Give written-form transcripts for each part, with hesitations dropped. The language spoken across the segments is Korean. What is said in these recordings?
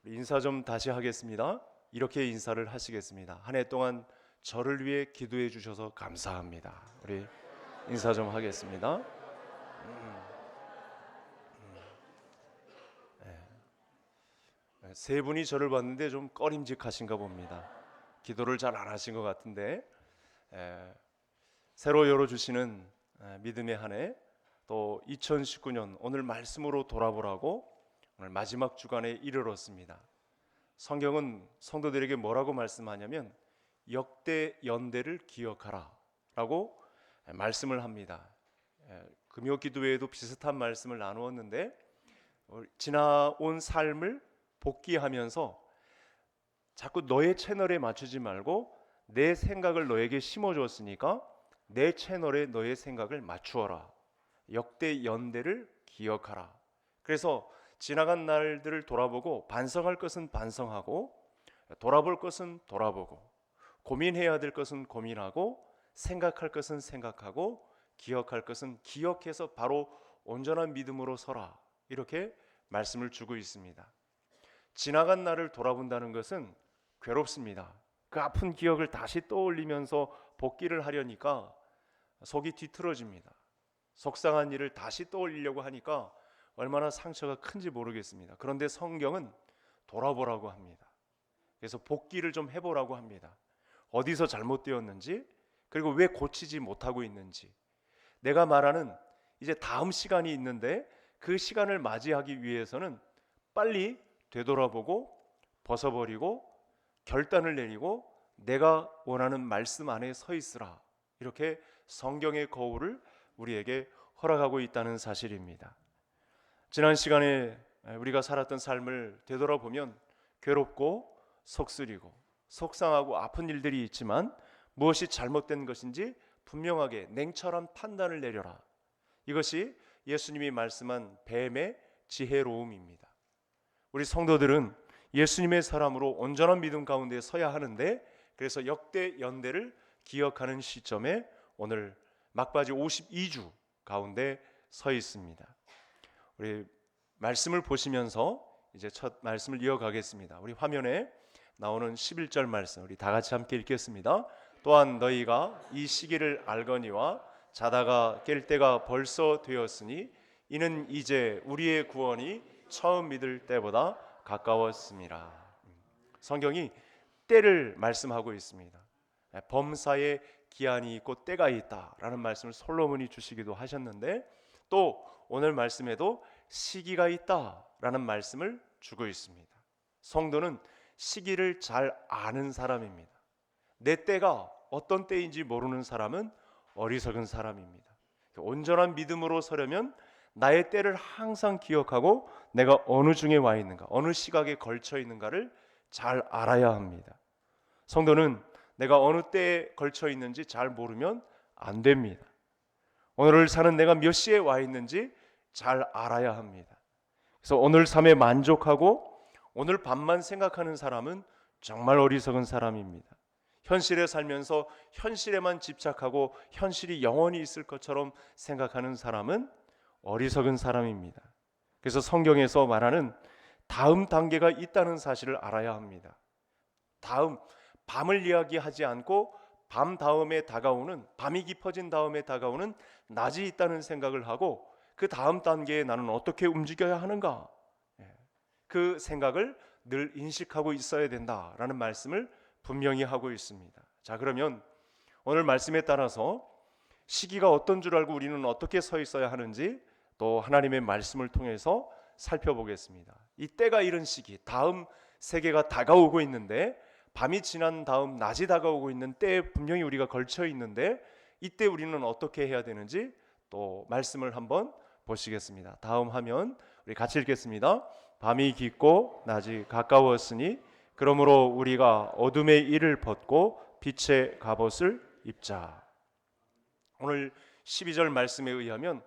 인사 좀 다시 하겠습니다. 이렇게 인사를 하시겠습니다. 한 해 동안 저를 위해 기도해 주셔서 감사합니다. 우리 인사 좀 하겠습니다. 세 분이 저를 봤는데 좀 꺼림직하신가 봅니다. 기도를 잘 안 하신 것 같은데 새로 열어주시는 믿음의 한 해, 또 2019년 오늘 말씀으로 돌아보라고 오늘 마지막 주간에 이르렀습니다. 성경은 성도들에게 뭐라고 말씀하냐면 역대 연대를 기억하라 라고 말씀을 합니다. 금요 기도회에도 비슷한 말씀을 나누었는데 지나온 삶을 복귀하면서 자꾸 너의 채널에 맞추지 말고 내 생각을 너에게 심어주었으니까 내 채널에 너의 생각을 맞추어라. 역대 연대를 기억하라. 그래서 지나간 날들을 돌아보고 반성할 것은 반성하고 돌아볼 것은 돌아보고 고민해야 될 것은 고민하고 생각할 것은 생각하고 기억할 것은 기억해서 바로 온전한 믿음으로 서라. 이렇게 말씀을 주고 있습니다. 지나간 날을 돌아본다는 것은 괴롭습니다. 그 아픈 기억을 다시 떠올리면서 복귀를 하려니까 속이 뒤틀어집니다. 속상한 일을 다시 떠올리려고 하니까 얼마나 상처가 큰지 모르겠습니다. 그런데 성경은 돌아보라고 합니다. 그래서 복귀를 좀 해보라고 합니다. 어디서 잘못되었는지, 그리고 왜 고치지 못하고 있는지. 내가 말하는 이제 다음 시간이 있는데 그 시간을 맞이하기 위해서는 빨리 되돌아보고 벗어버리고 결단을 내리고 내가 원하는 말씀 안에 서 있으라. 이렇게 성경의 거울을 우리에게 허락하고 있다는 사실입니다. 지난 시간에 우리가 살았던 삶을 되돌아보면 괴롭고 속쓰리고 속상하고 아픈 일들이 있지만 무엇이 잘못된 것인지 분명하게 냉철한 판단을 내려라. 이것이 예수님이 말씀한 뱀의 지혜로움입니다. 우리 성도들은 예수님의 사람으로 온전한 믿음 가운데 서야 하는데, 그래서 역대 연대를 기억하는 시점에 오늘 막바지 52주 가운데 서 있습니다. 우리 말씀을 보시면서 이제 첫 말씀을 이어가겠습니다. 우리 화면에 나오는 11절 말씀 우리 다 같이 함께 읽겠습니다. 또한 너희가 이 시기를 알거니와 자다가 깰 때가 벌써 되었으니 이는 이제 우리의 구원이 처음 믿을 때보다 가까웠습니다. 성경이 때를 말씀하고 있습니다. 범사에 기한이 있고 때가 있다라는 말씀을 솔로몬이 주시기도 하셨는데, 또 오늘 말씀에도 시기가 있다라는 말씀을 주고 있습니다. 성도는 시기를 잘 아는 사람입니다. 내 때가 어떤 때인지 모르는 사람은 어리석은 사람입니다. 온전한 믿음으로 서려면 나의 때를 항상 기억하고 내가 어느 중에 와 있는가, 어느 시각에 걸쳐 있는가를 잘 알아야 합니다. 성도는 내가 어느 때에 걸쳐 있는지 잘 모르면 안 됩니다. 오늘을 사는 내가 몇 시에 와 있는지 잘 알아야 합니다. 그래서 오늘 삶에 만족하고 오늘 밤만 생각하는 사람은 정말 어리석은 사람입니다. 현실에 살면서 현실에만 집착하고 현실이 영원히 있을 것처럼 생각하는 사람은 어리석은 사람입니다. 그래서 성경에서 말하는 다음 단계가 있다는 사실을 알아야 합니다. 다음, 밤을 이야기하지 않고 밤 다음에 다가오는, 밤이 깊어진 다음에 다가오는 낮이 있다는 생각을 하고 그 다음 단계에 나는 어떻게 움직여야 하는가, 그 생각을 늘 인식하고 있어야 된다라는 말씀을 분명히 하고 있습니다. 자, 그러면 오늘 말씀에 따라서 시기가 어떤 줄 알고 우리는 어떻게 서 있어야 하는지 또 하나님의 말씀을 통해서 살펴보겠습니다. 이 때가 이른 시기, 다음 세계가 다가오고 있는데, 밤이 지난 다음 낮이 다가오고 있는 때에 분명히 우리가 걸쳐 있는데, 이때 우리는 어떻게 해야 되는지 또 말씀을 한번 보시겠습니다. 다음 화면 우리 같이 읽겠습니다. 밤이 깊고 낮이 가까웠으니 그러므로 우리가 어둠의 일을 벗고 빛의 갑옷을 입자. 오늘 12절 말씀에 의하면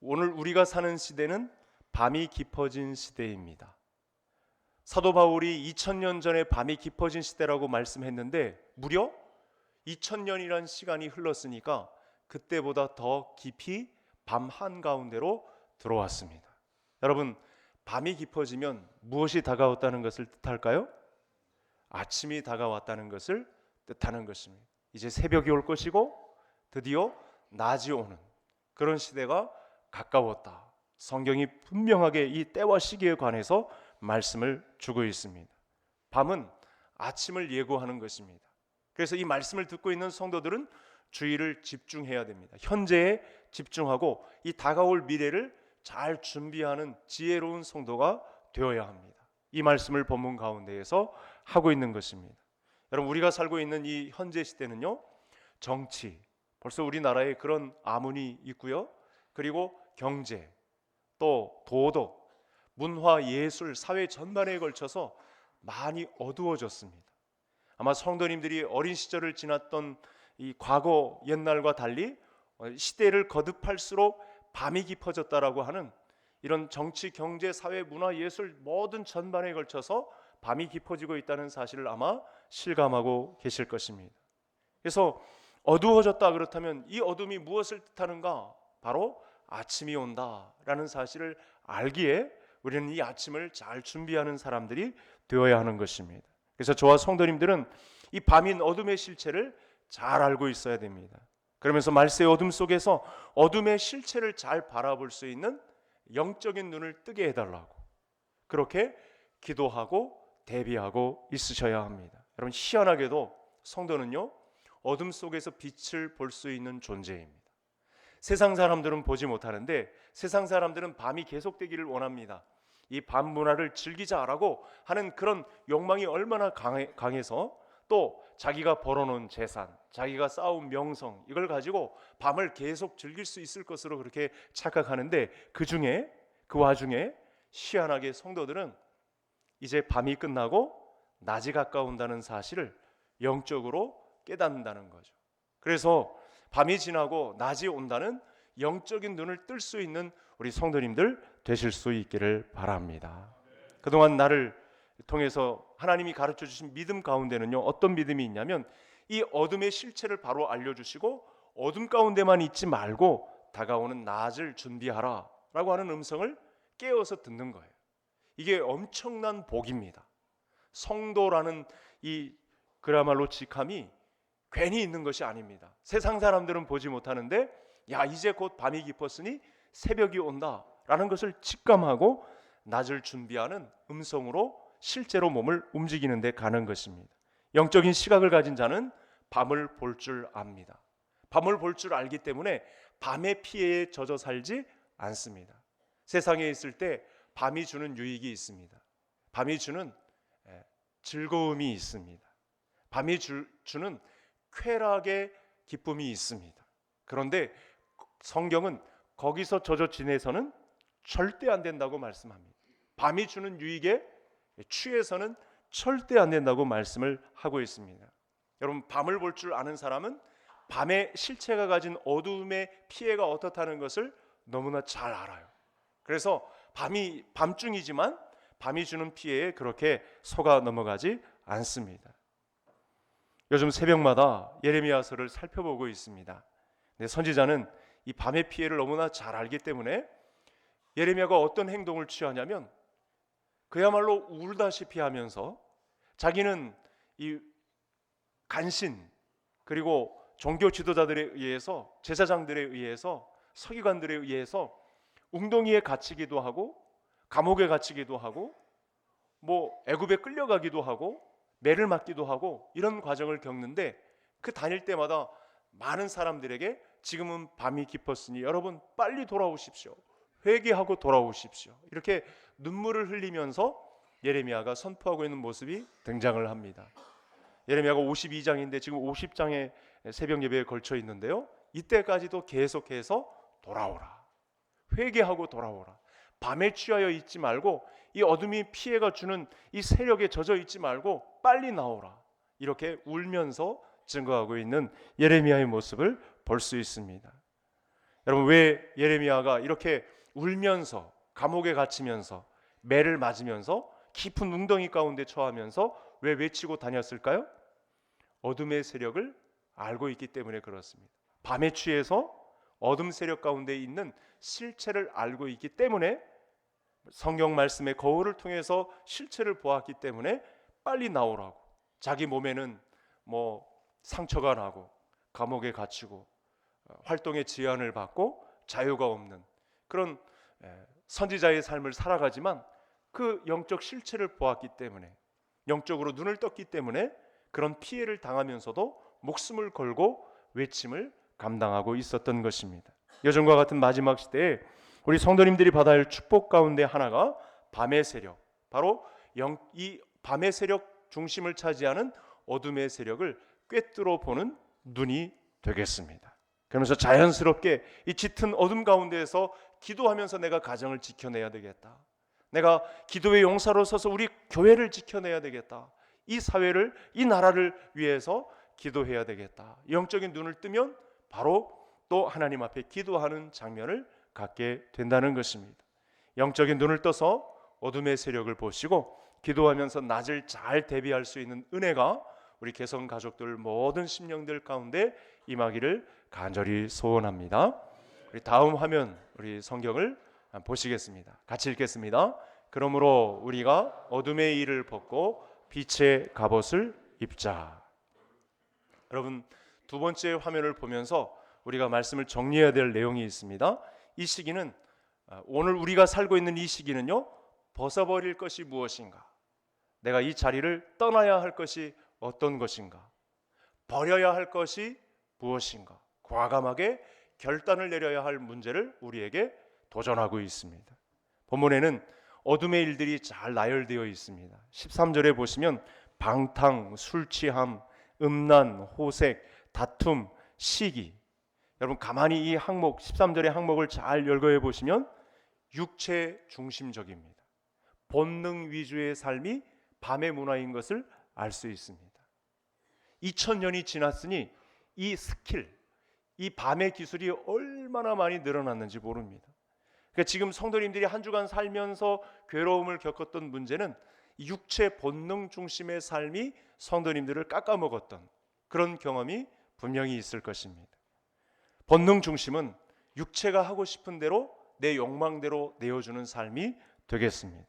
오늘 우리가 사는 시대는 밤이 깊어진 시대입니다. 사도 바울이 2000년 전에 밤이 깊어진 시대라고 말씀했는데 무려 2000년이라는 시간이 흘렀으니까 그때보다 더 깊이 밤 한가운데로 들어왔습니다. 여러분, 밤이 깊어지면 무엇이 다가왔다는 것을 뜻할까요? 아침이 다가왔다는 것을 뜻하는 것입니다. 이제 새벽이 올 것이고 드디어 낮이 오는 그런 시대가 가까웠다. 성경이 분명하게 이 때와 시기에 관해서 말씀을 주고 있습니다. 밤은 아침을 예고하는 것입니다. 그래서 이 말씀을 듣고 있는 성도들은 주의를 집중해야 됩니다. 현재에 집중하고 이 다가올 미래를 잘 준비하는 지혜로운 성도가 되어야 합니다. 이 말씀을 본문 가운데에서 하고 있는 것입니다. 여러분, 우리가 살고 있는 이 현재 시대는요, 정치, 벌써 우리나라에 그런 아문이 있고요, 그리고 경제, 또 도덕, 문화, 예술, 사회 전반에 걸쳐서 많이 어두워졌습니다. 아마 성도님들이 어린 시절을 지났던 이 과거 옛날과 달리 시대를 거듭할수록 밤이 깊어졌다라고 하는 이런 정치, 경제, 사회, 문화, 예술 모든 전반에 걸쳐서 밤이 깊어지고 있다는 사실을 아마 실감하고 계실 것입니다. 그래서 어두워졌다 그렇다면 이 어둠이 무엇을 뜻하는가? 바로 아침이 온다라는 사실을 알기에 우리는 이 아침을 잘 준비하는 사람들이 되어야 하는 것입니다. 그래서 저와 성도님들은 이 밤인 어둠의 실체를 잘 알고 있어야 됩니다. 그러면서 말세의 어둠 속에서 어둠의 실체를 잘 바라볼 수 있는 영적인 눈을 뜨게 해달라고 그렇게 기도하고 대비하고 있으셔야 합니다. 여러분, 희한하게도 성도는요, 어둠 속에서 빛을 볼 수 있는 존재입니다. 세상 사람들은 보지 못하는데 세상 사람들은 밤이 계속되기를 원합니다. 이 밤 문화를 즐기자라고 하는 그런 욕망이 얼마나 강해서 또 자기가 벌어놓은 재산, 자기가 쌓은 명성, 이걸 가지고 밤을 계속 즐길 수 있을 것으로 그렇게 착각하는데 그 와중에 희한하게 성도들은 이제 밤이 끝나고 낮이 가까운다는 사실을 영적으로 깨닫는다는 거죠. 그래서 밤이 지나고 낮이 온다는 영적인 눈을 뜰 수 있는 우리 성도님들 되실 수 있기를 바랍니다. 그동안 나를 통해서 하나님이 가르쳐 주신 믿음 가운데는요, 어떤 믿음이 있냐면 이 어둠의 실체를 바로 알려주시고 어둠 가운데만 있지 말고 다가오는 낮을 준비하라 라고 하는 음성을 깨어서 듣는 거예요. 이게 엄청난 복입니다. 성도라는 이 그야말로 직함이 괜히 있는 것이 아닙니다. 세상 사람들은 보지 못하는데 야, 이제 곧 밤이 깊었으니 새벽이 온다라는 것을 직감하고 낮을 준비하는 음성으로 실제로 몸을 움직이는 데 가는 것입니다. 영적인 시각을 가진 자는 밤을 볼 줄 압니다. 밤을 볼 줄 알기 때문에 밤의 피해에 젖어 살지 않습니다. 세상에 있을 때 밤이 주는 유익이 있습니다. 밤이 주는 즐거움이 있습니다. 밤이 주는 쾌락의 기쁨이 있습니다. 그런데 성경은 거기서 젖어 지내서는 절대 안 된다고 말씀합니다. 밤이 주는 유익에 취해서는 절대 안 된다고 말씀을 하고 있습니다. 여러분, 밤을 볼 줄 아는 사람은 밤의 실체가 가진 어두움의 피해가 어떻다는 것을 너무나 잘 알아요. 그래서 밤중이지만 밤이 주는 피해에 그렇게 속아 넘어가지 않습니다. 요즘 새벽마다 예레미야서를 살펴보고 있습니다. 근데 선지자는 이 밤의 피해를 너무나 잘 알기 때문에 예레미야가 어떤 행동을 취하냐면 그야말로 울다시피 하면서 자기는 이 간신 그리고 종교 지도자들에 의해서, 제사장들에 의해서, 서기관들에 의해서 웅덩이에 갇히기도 하고 감옥에 갇히기도 하고 애굽에 끌려가기도 하고 매를 맞기도 하고 이런 과정을 겪는데 그 다닐 때마다 많은 사람들에게 지금은 밤이 깊었으니 여러분 빨리 돌아오십시오. 회개하고 돌아오십시오. 이렇게 눈물을 흘리면서 예레미야가 선포하고 있는 모습이 등장을 합니다. 예레미야가 52장인데 지금 50장의 새벽 예배에 걸쳐 있는데요. 이때까지도 계속해서 돌아오라. 회개하고 돌아오라. 밤에 취하여 있지 말고 이 어둠이 피해가 주는 이 세력에 젖어 있지 말고 빨리 나오라. 이렇게 울면서 증거하고 있는 예레미야의 모습을 볼 수 있습니다. 여러분, 왜 예레미야가 이렇게 울면서 감옥에 갇히면서 매를 맞으면서 깊은 웅덩이 가운데 처하면서 왜 외치고 다녔을까요? 어둠의 세력을 알고 있기 때문에 그렇습니다. 밤에 취해서 어둠 세력 가운데 있는 실체를 알고 있기 때문에 성경 말씀의 거울을 통해서 실체를 보았기 때문에 빨리 나오라고. 자기 몸에는 뭐 상처가 나고 감옥에 갇히고 활동의 제한을 받고 자유가 없는 그런 선지자의 삶을 살아가지만 그 영적 실체를 보았기 때문에, 영적으로 눈을 떴기 때문에 그런 피해를 당하면서도 목숨을 걸고 외침을 감당하고 있었던 것입니다. 요즘과 같은 마지막 시대에 우리 성도님들이 받아야 할 축복 가운데 하나가 밤의 세력, 바로 이 밤의 세력 중심을 차지하는 어둠의 세력을 꿰뚫어 보는 눈이 되겠습니다. 그러면서 자연스럽게 이 짙은 어둠 가운데에서 기도하면서 내가 가정을 지켜내야 되겠다, 내가 기도의 용사로 서서 우리 교회를 지켜내야 되겠다, 이 사회를, 이 나라를 위해서 기도해야 되겠다, 영적인 눈을 뜨면 바로 또 하나님 앞에 기도하는 장면을 갖게 된다는 것입니다. 영적인 눈을 떠서 어둠의 세력을 보시고 기도하면서 낮을 잘 대비할 수 있는 은혜가 우리 개성 가족들 모든 심령들 가운데 임하기를 간절히 소원합니다. 우리 다음 화면, 우리 성경을 보시겠습니다. 같이 읽겠습니다. 그러므로 우리가 어둠의 일을 벗고 빛의 갑옷을 입자. 여러분, 두 번째 화면을 보면서 우리가 말씀을 정리해야 될 내용이 있습니다. 이 시기는, 오늘 우리가 살고 있는 이 시기는요, 벗어버릴 것이 무엇인가, 내가 이 자리를 떠나야 할 것이 어떤 것인가, 버려야 할 것이 무엇인가, 과감하게 결단을 내려야 할 문제를 우리에게 도전하고 있습니다. 본문에는 어둠의 일들이 잘 나열되어 있습니다. 13절에 보시면 방탕, 술 취함, 음란, 호색, 다툼, 시기. 여러분 가만히 이 항목, 13절의 항목을 잘 열거해 보시면 육체 중심적입니다. 본능 위주의 삶이 밤의 문화인 것을 알 수 있습니다. 2000년이 지났으니 이 스킬, 이 밤의 기술이 얼마나 많이 늘어났는지 모릅니다. 그러니까 지금 성도님들이 한 주간 살면서 괴로움을 겪었던 문제는 육체 본능 중심의 삶이 성도님들을 깎아먹었던 그런 경험이 분명히 있을 것입니다. 본능 중심은 육체가 하고 싶은 대로 내 욕망대로 내어주는 삶이 되겠습니다.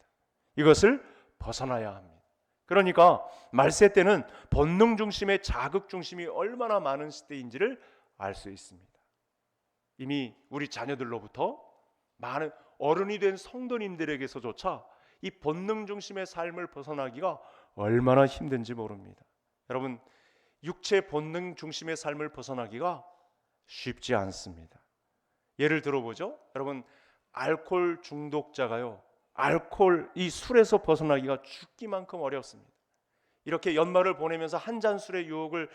이것을 벗어나야 합니다. 그러니까 말세 때는 본능 중심의 자극 중심이 얼마나 많은 시대인지를 알 수 있습니다. 이미 우리 자녀들로부터 많은 어른이 된 성도님들에게서조차 이 본능 중심의 삶을 벗어나기가 얼마나 힘든지 모릅니다. 여러분, 육체 본능 중심의 삶을 벗어나기가 쉽지 않습니다. 예를 들어보죠. 여러분, 알코올 중독자가요, 이 술에서 벗어나기가 죽기만큼 어렵습니다. 이렇게 연말을 보내면서 한 잔 술의 유혹을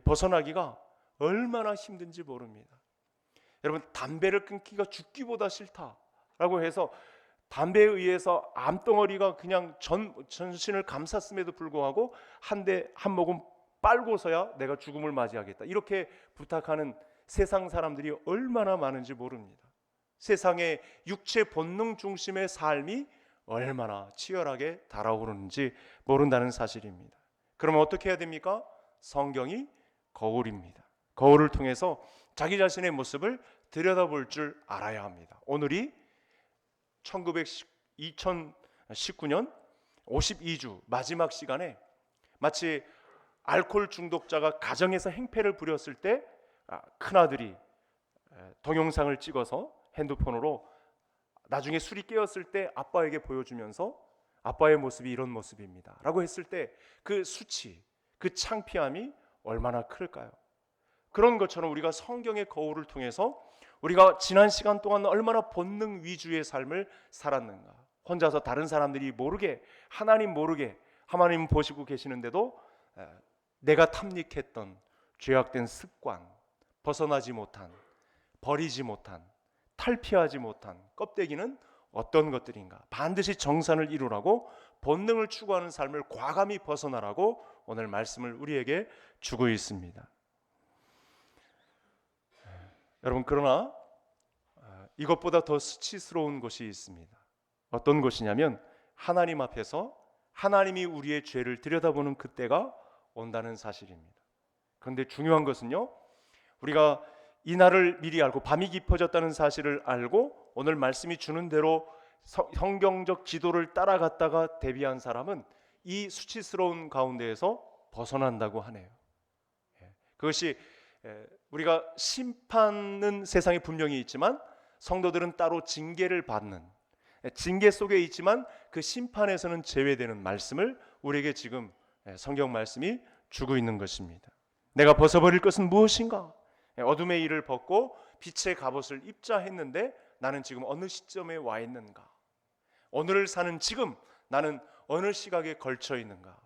벗어나기가 얼마나 힘든지 모릅니다. 여러분, 담배를 끊기가 죽기보다 싫다라고 해서 담배에 의해서 암덩어리가 그냥 전신을 감쌌음에도 불구하고 한 모금 빨고서야 내가 죽음을 맞이하겠다, 이렇게 부탁하는 세상 사람들이 얼마나 많은지 모릅니다. 세상의 육체 본능 중심의 삶이 얼마나 치열하게 달아오르는지 모른다는 사실입니다. 그러면 어떻게 해야 됩니까? 성경이 거울입니다. 거울을 통해서 자기 자신의 모습을 들여다볼 줄 알아야 합니다. 오늘이 2019년 52주 마지막 시간에 마치 알코올 중독자가 가정에서 행패를 부렸을 때 큰아들이 동영상을 찍어서 핸드폰으로 나중에 술이 깨었을 때 아빠에게 보여주면서 아빠의 모습이 이런 모습입니다 라고 했을 때 그 수치, 그 창피함이 얼마나 클까요? 그런 것처럼 우리가 성경의 거울을 통해서 우리가 지난 시간 동안 얼마나 본능 위주의 삶을 살았는가, 혼자서 다른 사람들이 모르게, 하나님 모르게, 하나님 보시고 계시는데도 내가 탐닉했던 죄악된 습관, 벗어나지 못한, 버리지 못한, 탈피하지 못한 껍데기는 어떤 것들인가, 반드시 정산을 이루라고 본능을 추구하는 삶을 과감히 벗어나라고 오늘 말씀을 우리에게 주고 있습니다. 여러분, 그러나 이것보다 더 수치스러운 것이 있습니다. 어떤 것이냐면 하나님 앞에서 하나님이 우리의 죄를 들여다보는 그때가 온다는 사실입니다. 그런데 중요한 것은요, 우리가 이 날을 미리 알고 밤이 깊어졌다는 사실을 알고 오늘 말씀이 주는 대로 성경적 지도를 따라갔다가 데뷔한 사람은 이 수치스러운 가운데에서 벗어난다고 하네요. 그것이 우리가 심판은 세상에 분명히 있지만 성도들은 따로 징계를 받는, 징계 속에 있지만 그 심판에서는 제외되는 말씀을 우리에게 지금 성경 말씀이 주고 있는 것입니다. 내가 벗어버릴 것은 무엇인가? 어둠의 일을 벗고 빛의 갑옷을 입자 했는데 나는 지금 어느 시점에 와 있는가? 오늘을 사는 지금 나는 어느 시각에 걸쳐 있는가?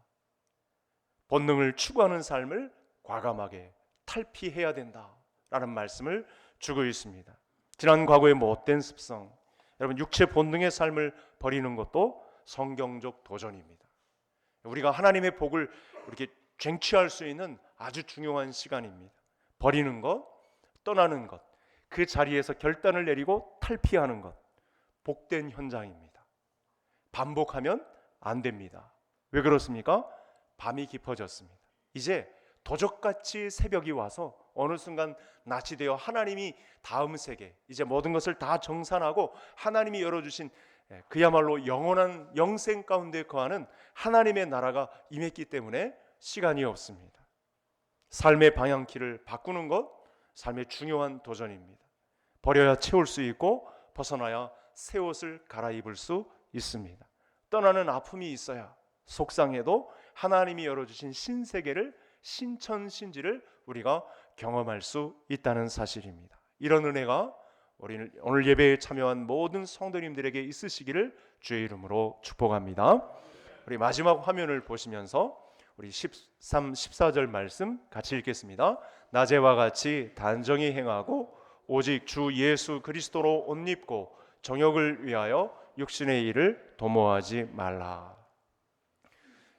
본능을 추구하는 삶을 과감하게 탈피해야 된다라는 말씀을 주고 있습니다. 지난 과거의 못된 습성, 여러분 육체 본능의 삶을 버리는 것도 성경적 도전입니다. 우리가 하나님의 복을 이렇게 쟁취할 수 있는 아주 중요한 시간입니다. 버리는 것, 떠나는 것, 그 자리에서 결단을 내리고 탈피하는 것, 복된 현장입니다. 반복하면 안 됩니다. 왜 그렇습니까? 밤이 깊어졌습니다. 이제 도적같이 새벽이 와서 어느 순간 낮이 되어 하나님이 다음 세계, 이제 모든 것을 다 정산하고 하나님이 열어주신 그야말로 영원한 영생 가운데 거하는 하나님의 나라가 임했기 때문에 시간이 없습니다. 삶의 방향키를 바꾸는 것, 삶의 중요한 도전입니다. 버려야 채울 수 있고 벗어나야 새 옷을 갈아입을 수 있습니다. 떠나는 아픔이 있어야 속상해도 하나님이 열어주신 신세계를, 신천신지를 우리가 경험할 수 있다는 사실입니다. 이런 은혜가 오늘 예배에 참여한 모든 성도님들에게 있으시기를 주의 이름으로 축복합니다. 우리 마지막 화면을 보시면서 우리 13, 14절 말씀 같이 읽겠습니다. 낮에와 같이 단정히 행하고 오직 주 예수 그리스도로 옷 입고 정욕을 위하여 육신의 일을 도모하지 말라.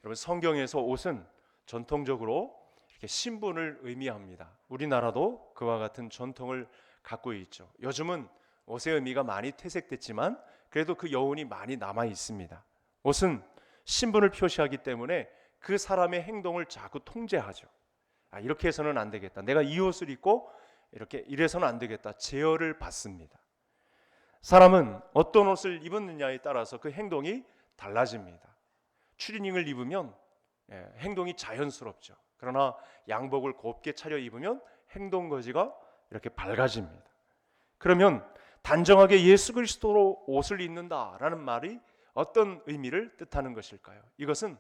여러분, 성경에서 옷은 전통적으로 이렇게 신분을 의미합니다. 우리나라도 그와 같은 전통을 갖고 있죠. 요즘은 옷의 의미가 많이 퇴색됐지만 그래도 그 여운이 많이 남아 있습니다. 옷은 신분을 표시하기 때문에 그 사람의 행동을 자꾸 통제하죠. 이렇게 해서는 안 되겠다. 내가 이 옷을 입고 이렇게 이래서는 안 되겠다. 제어를 받습니다. 사람은 어떤 옷을 입었느냐에 따라서 그 행동이 달라집니다. 추리닝을 입으면 행동이 자연스럽죠. 그러나 양복을 곱게 차려 입으면 행동 거지가 이렇게 밝아집니다. 그러면 단정하게 예수 그리스도로 옷을 입는다라는 말이 어떤 의미를 뜻하는 것일까요? 이것은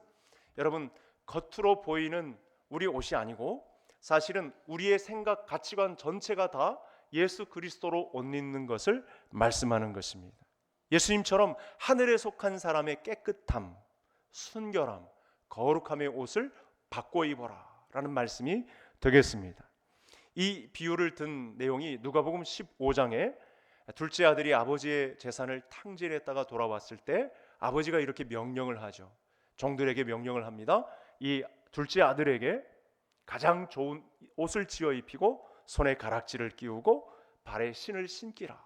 여러분, 겉으로 보이는 우리 옷이 아니고 사실은 우리의 생각, 가치관 전체가 다 예수 그리스도로 옷 입는 것을 말씀하는 것입니다. 예수님처럼 하늘에 속한 사람의 깨끗함, 순결함, 거룩함의 옷을 바꿔 입어라 라는 말씀이 되겠습니다. 이 비유를 든 내용이 누가복음 15장에 둘째 아들이 아버지의 재산을 탕진했다가 돌아왔을 때 아버지가 이렇게 명령을 하죠. 종들에게 명령을 합니다. 이 둘째 아들에게 가장 좋은 옷을 지어 입히고 손에 가락지를 끼우고 발에 신을 신기라.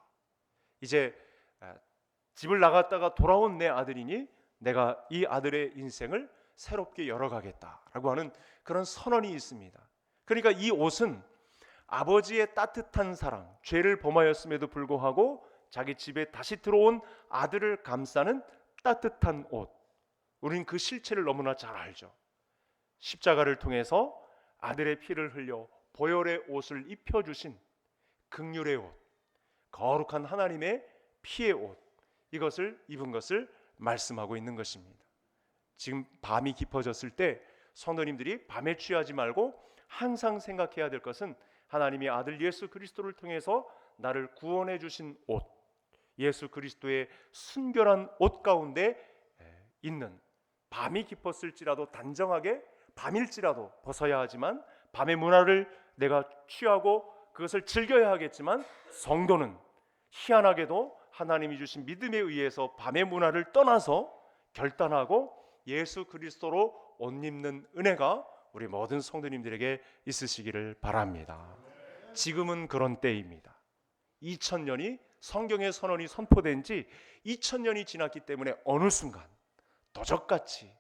이제 집을 나갔다가 돌아온 내 아들이니 내가 이 아들의 인생을 새롭게 열어가겠다라고 하는 그런 선언이 있습니다. 그러니까 이 옷은 아버지의 따뜻한 사랑, 죄를 범하였음에도 불구하고 자기 집에 다시 들어온 아들을 감싸는 따뜻한 옷. 우리는 그 실체를 너무나 잘 알죠. 십자가를 통해서 아들의 피를 흘려 보혈의 옷을 입혀주신 긍휼의 옷, 거룩한 하나님의 피의 옷, 이것을 입은 것을 말씀하고 있는 것입니다. 지금 밤이 깊어졌을 때 성도님들이 밤에 취하지 말고 항상 생각해야 될 것은 하나님의 아들 예수 그리스도를 통해서 나를 구원해 주신 옷, 예수 그리스도의 순결한 옷 가운데 있는, 밤이 깊었을지라도 단정하게 밤일지라도 벗어야 하지만 밤의 문화를 내가 취하고 그것을 즐겨야 하겠지만 성도는 희한하게도 하나님이 주신 믿음에 의해서 밤의 문화를 떠나서 결단하고 예수 그리스도로 옷 입는 은혜가 우리 모든 성도님들에게 있으시기를 바랍니다. 지금은 그런 때입니다. 2000년이 성경의 선언이 선포된 지 2000년이 지났기 때문에 어느 순간 도적같이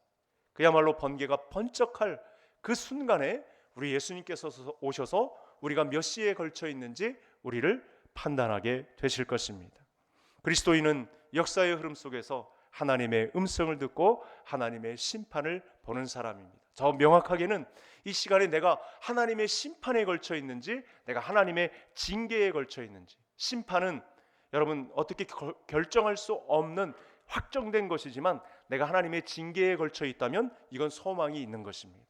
그야말로 번개가 번쩍할 그 순간에 우리 예수님께서 오셔서 우리가 몇 시에 걸쳐 있는지 우리를 판단하게 되실 것입니다. 그리스도인은 역사의 흐름 속에서 하나님의 음성을 듣고 하나님의 심판을 보는 사람입니다. 저 명확하게는 이 시간에 내가 하나님의 심판에 걸쳐 있는지, 내가 하나님의 징계에 걸쳐 있는지. 심판은 여러분 어떻게 결정할 수 없는 확정된 것이지만, 내가 하나님의 징계에 걸쳐 있다면 이건 소망이 있는 것입니다.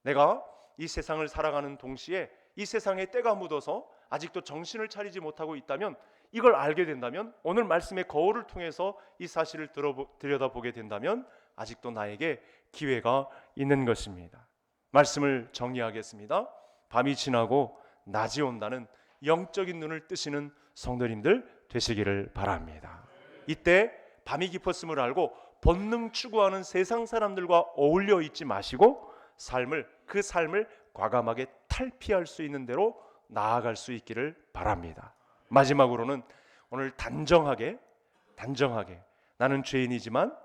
내가 이 세상을 살아가는 동시에 이 세상에 때가 묻어서 아직도 정신을 차리지 못하고 있다면, 이걸 알게 된다면, 오늘 말씀의 거울을 통해서 이 사실을 들여다보게 된다면 아직도 나에게 기회가 있는 것입니다. 말씀을 정리하겠습니다. 밤이 지나고 낮이 온다는 영적인 눈을 뜨시는 성도님들 되시기를 바랍니다. 이때 밤이 깊었음을 알고 본능 추구하는 세상 사람들과 어울려 있지 마시고 그 삶을 과감하게 탈피할 수 있는 대로 나아갈 수 있기를 바랍니다. 마지막으로는 오늘 단정하게 나는 죄인이지만,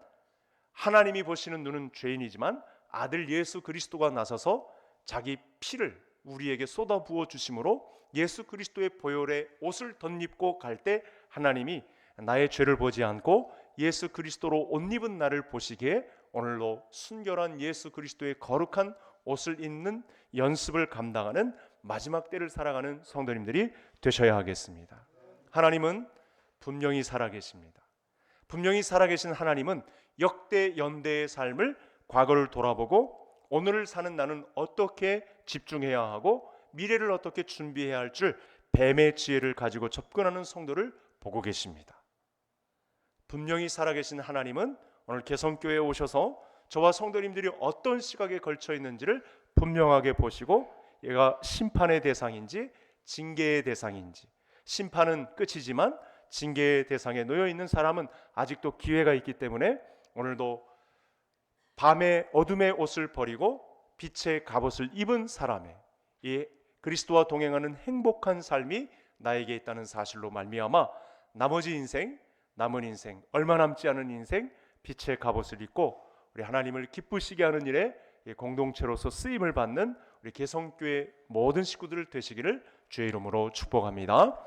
하나님이 보시는 눈은 죄인이지만 아들 예수 그리스도가 나서서 자기 피를 우리에게 쏟아 부어 주심으로 예수 그리스도의 보혈에 옷을 덧입고 갈 때 하나님이 나의 죄를 보지 않고 예수 그리스도로 옷 입은 나를 보시기에 오늘도 순결한 예수 그리스도의 거룩한 옷을 입는 연습을 감당하는 마지막 때를 살아가는 성도님들이 되셔야 하겠습니다. 하나님은 분명히 살아계십니다. 분명히 살아계신 하나님은 역대 연대의 삶을, 과거를 돌아보고 오늘을 사는 나는 어떻게 집중해야 하고 미래를 어떻게 준비해야 할 줄 뱀의 지혜를 가지고 접근하는 성도를 보고 계십니다. 분명히 살아계신 하나님은 오늘 개성교회에 오셔서 저와 성도님들이 어떤 시각에 걸쳐 있는지를 분명하게 보시고, 얘가 심판의 대상인지 징계의 대상인지, 심판은 끝이지만 징계의 대상에 놓여 있는 사람은 아직도 기회가 있기 때문에 오늘도 밤의 어둠의 옷을 버리고 빛의 갑옷을 입은 사람의 이 그리스도와 동행하는 행복한 삶이 나에게 있다는 사실로 말미암아 나머지 인생, 남은 인생, 얼마 남지 않은 인생 빛의 갑옷을 입고 우리 하나님을 기쁘시게 하는 일에 공동체로서 쓰임을 받는 우리 개성교회 모든 식구들 되시기를 주의 이름으로 축복합니다.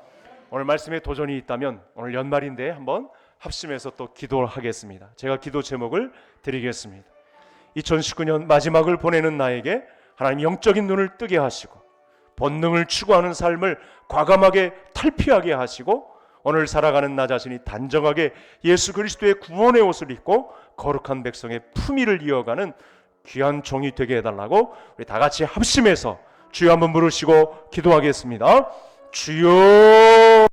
오늘 말씀에 도전이 있다면 오늘 연말인데 한번 합심해서 또 기도하겠습니다. 제가 기도 제목을 드리겠습니다. 2019년 마지막을 보내는 나에게 하나님 영적인 눈을 뜨게 하시고 본능을 추구하는 삶을 과감하게 탈피하게 하시고 오늘 살아가는 나 자신이 단정하게 예수 그리스도의 구원의 옷을 입고 거룩한 백성의 품위를 이어가는 귀한 종이 되게 해달라고 우리 다 같이 합심해서 주여 한번 부르시고 기도하겠습니다. 주여